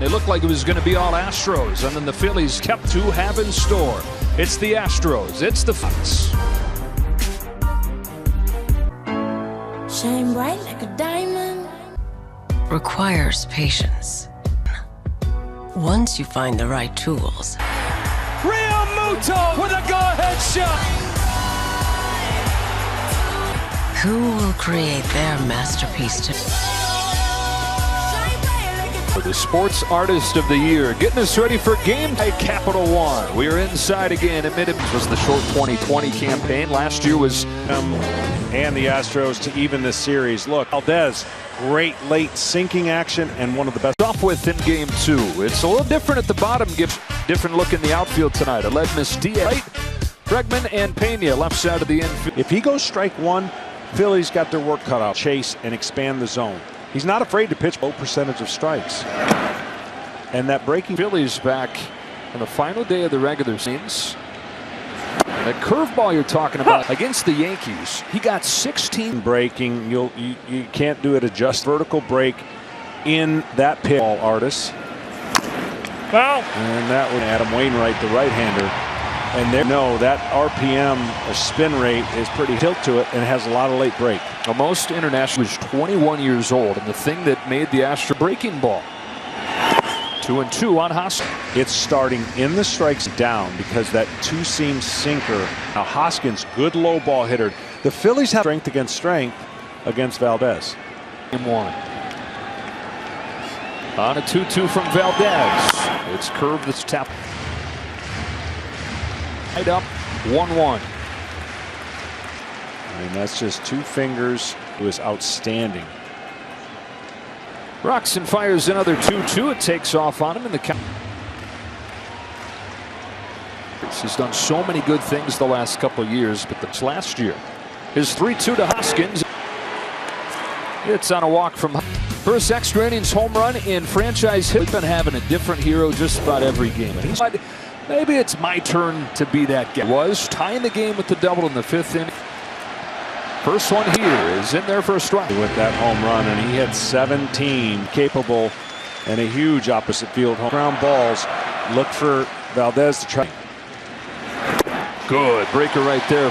It looked like it was going to be all Astros, and then the Phillies kept to have in store. It's the Astros. It's the Phillies. Shine bright like a diamond. Requires patience. Once you find the right tools. Real Muto with a go-ahead shot. Who will create their masterpiece to... The Sports Artist of the Year, getting us ready for game day at Capital One. We are inside again. Admitted was the short 2020 campaign. Last year was and the Astros to even this series. Look, Valdez, great late sinking action and one of the best. Off with in game two. It's a little different at the bottom. Gives different look in the outfield tonight. Aledmus Diaz, right, Bregman and Pena left side of the infield. If he goes strike one, Phillies got their work cut out. Chase and expand the zone. He's not afraid to pitch low percentage of strikes. And that breaking Phillies back on the final day of the regular season. And the curveball you're talking about against the Yankees, he got 16 breaking. You can't do it a just vertical break in that pitch. All artists. Well, and that was Adam Wainwright, the right-hander. And there, no, that RPM or spin rate is pretty tilt to it and has a lot of late break. Well, most international was 21 years old, and the thing that made the Astro breaking ball. 2-2 on Hoskins. It's starting in the strikes down because that two-seam sinker. Now Hoskins, good low ball hitter. The Phillies have strength against Valdez. Game one. On a 2-2 from Valdez. It's curved, it's tapped. Right up, 1-1. I mean, that's just two fingers. It was outstanding. Roxon fires another 2-2. It takes off on him in the count. He's done so many good things the last couple of years, but this last year, his 3-2 to Hoskins. It's on a walk from first extra innings home run in franchise hit. We've been having a different hero just about every game. And he's maybe it's my turn to be that guy. Was tying the game with the double in the fifth inning. First one here is in there for a strike. With that home run, and he had 17 capable and a huge opposite field home ground balls. Look for Valdez to try. Good breaker right there.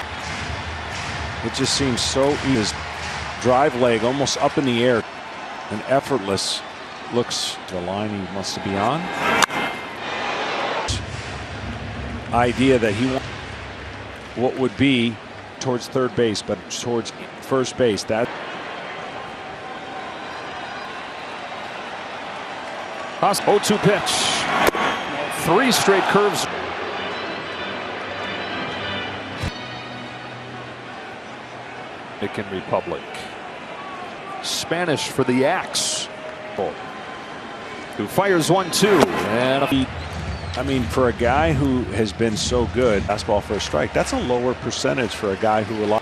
It just seems so easy. His drive leg almost up in the air and effortless. Looks the line he wants to be on. Idea that he wants what would be towards third base, but towards first base. That 0-2 pitch. 3 straight curves. Dominican Republic. Spanish for the Axe. Who fires 1-2 and I mean, for a guy who has been so good, fastball for a strike, that's a lower percentage for a guy who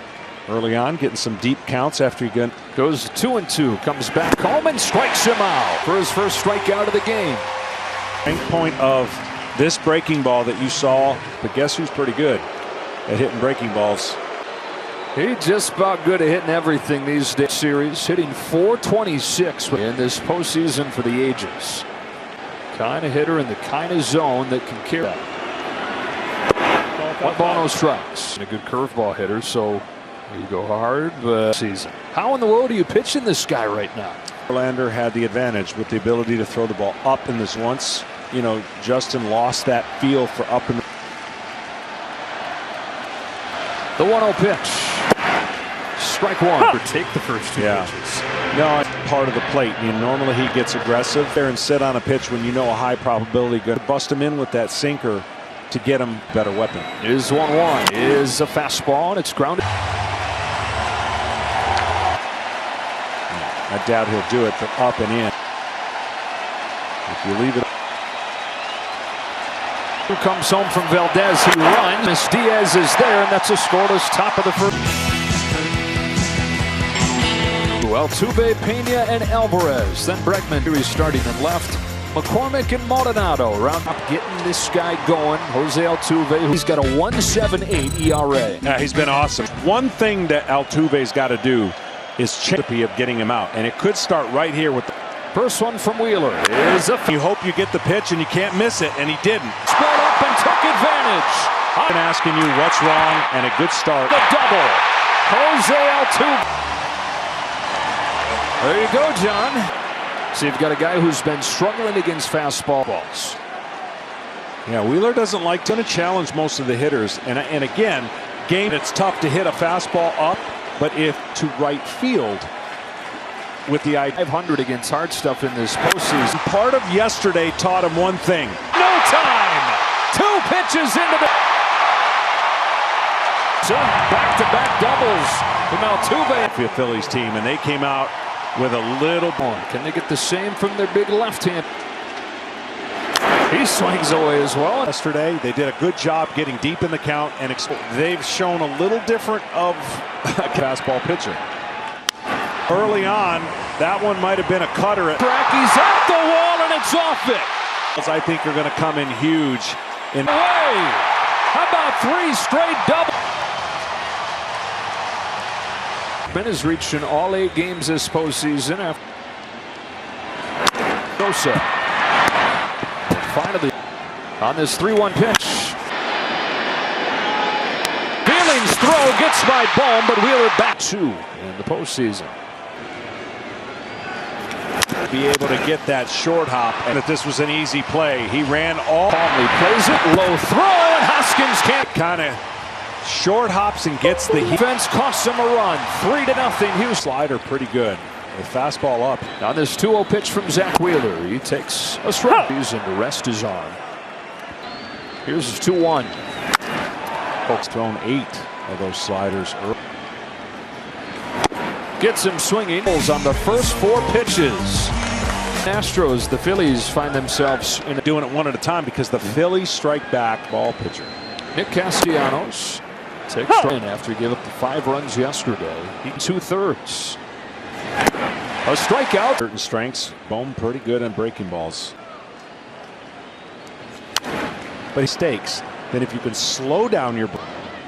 early on getting some deep counts after he goes 2-2, comes back home and strikes him out for his first strikeout of the game. Strength point of this breaking ball that you saw, but guess who's pretty good at hitting breaking balls? He's just about good at hitting everything these days. Series hitting .426 in this postseason for the ages. Kind of hitter in the kind of zone that can carry that. 1 ball, no strikes. And a good curveball hitter, so you go hard season. How in the world are you pitching this guy right now? Verlander had the advantage with the ability to throw the ball up in this once. You know, Justin lost that feel for up in the 1-0 pitch. Strike one. Take the first 2 pitches. No, it's part of the plate. I mean, normally he gets aggressive there and sit on a pitch when you know a high probability going to bust him in with that sinker to get him a better weapon. Is 1-1. Is a fastball and it's grounded. I doubt he'll do it, but up and in. If you leave it. Who comes home from Valdez? He runs. Miss Diaz is there, and that's a scoreless top of the first. Altuve, Pena, and Alvarez. Then Bregman, who's starting in left. McCormick and Maldonado round up getting this guy going. Jose Altuve, he's got a 1.78 ERA. Yeah, he's been awesome. One thing that Altuve's got to do is check of getting him out, and it could start right here with First one from Wheeler is a. You hope you get the pitch and you can't miss it, and he didn't. Spread up and took advantage. I'm asking you what's wrong, and a good start. The double. Jose Altuve. There you go, John. So you've got a guy who's been struggling against fastball balls. Yeah, Wheeler doesn't like to challenge most of the hitters. And again, it's tough to hit a fastball up, but if to right field with the 500 against hard stuff in this postseason. Part of yesterday taught him one thing. No time. 2 pitches into the. Back-to-back doubles from Altuve. Philadelphia Phillies team, and they came out with a little more. Can they get the same from their big left hand? He swings away as well. Yesterday, they did a good job getting deep in the count, and they've shown a little different of a fastball pitcher. Early on, that one might have been a cutter. He's at the wall, and it's off it. I think are going to come in huge. How about 3 straight doubles? Ben has reached in all 8 games this postseason. Sosa. Finally, on this 3-1 pitch. Feelings throw gets by Bohm, but Wheeler back 2 in the postseason. Be able to get that short hop, and if this was an easy play, he ran all. Calmly plays it, low throw, and Hoskins can't. Kind of short hops and gets the defense, costs him a run. 3-0. Houston. Slider pretty good. The fastball up. On this 2-0 pitch from Zach Wheeler, he takes a strike and to rest his arm. Here's his 2-1. Folks thrown 8 of those sliders early. Gets him swinging on the first 4 pitches. Astros, the Phillies find themselves in doing it one at a time because the Phillies strike back ball pitcher. Nick Castellanos takes strike after he gave up the 5 runs yesterday. He 2/3. A strikeout. Certain strengths. Bohm pretty good on breaking balls. But he stakes. Then if you can slow down your.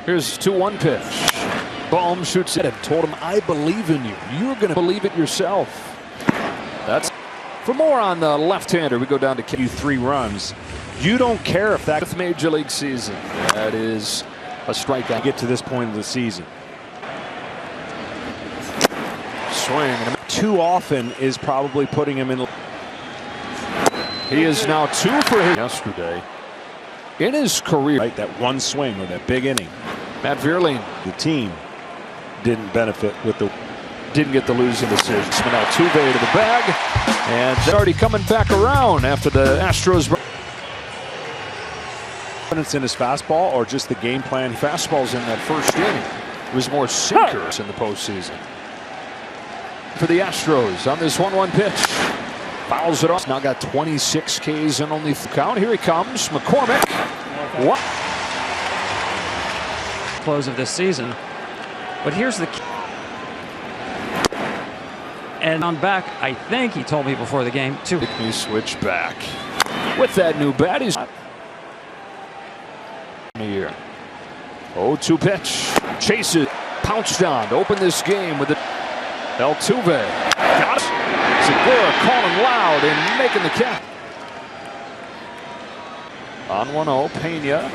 Here's 2-1 pitch. Bohm shoots it and told him, I believe in you. You're going to believe it yourself. That's for more on the left-hander. We go down to you 3 runs. You don't care if that. 5th major league season. That is a strikeout. Get to this point of the season. Swing. Too often is probably putting him in. He is now 2 for his yesterday in his career. Right, that one swing or that big inning. Matt Vierling. The team didn't benefit with the. Didn't get the losing decision. Altuve to the bag, and they're already coming back around after the Astros. Confidence in his fastball or just the game plan? Fastballs in that first inning. It was more sinkers in the postseason. For the Astros on this 1-1 pitch. Fouls it off. Now got 26 Ks and only count. Here he comes. McCormick. What? Close of this season. But here's the key. And on back, I think he told me before the game too. He switch back. With that new bat, he's here. 0-2 pitch. Chases. Pounced on to open this game with the Altuve. Got it. Segura calling loud and making the catch. On 1-0, Pena.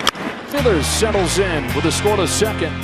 Phillies settles in with a scoreless second.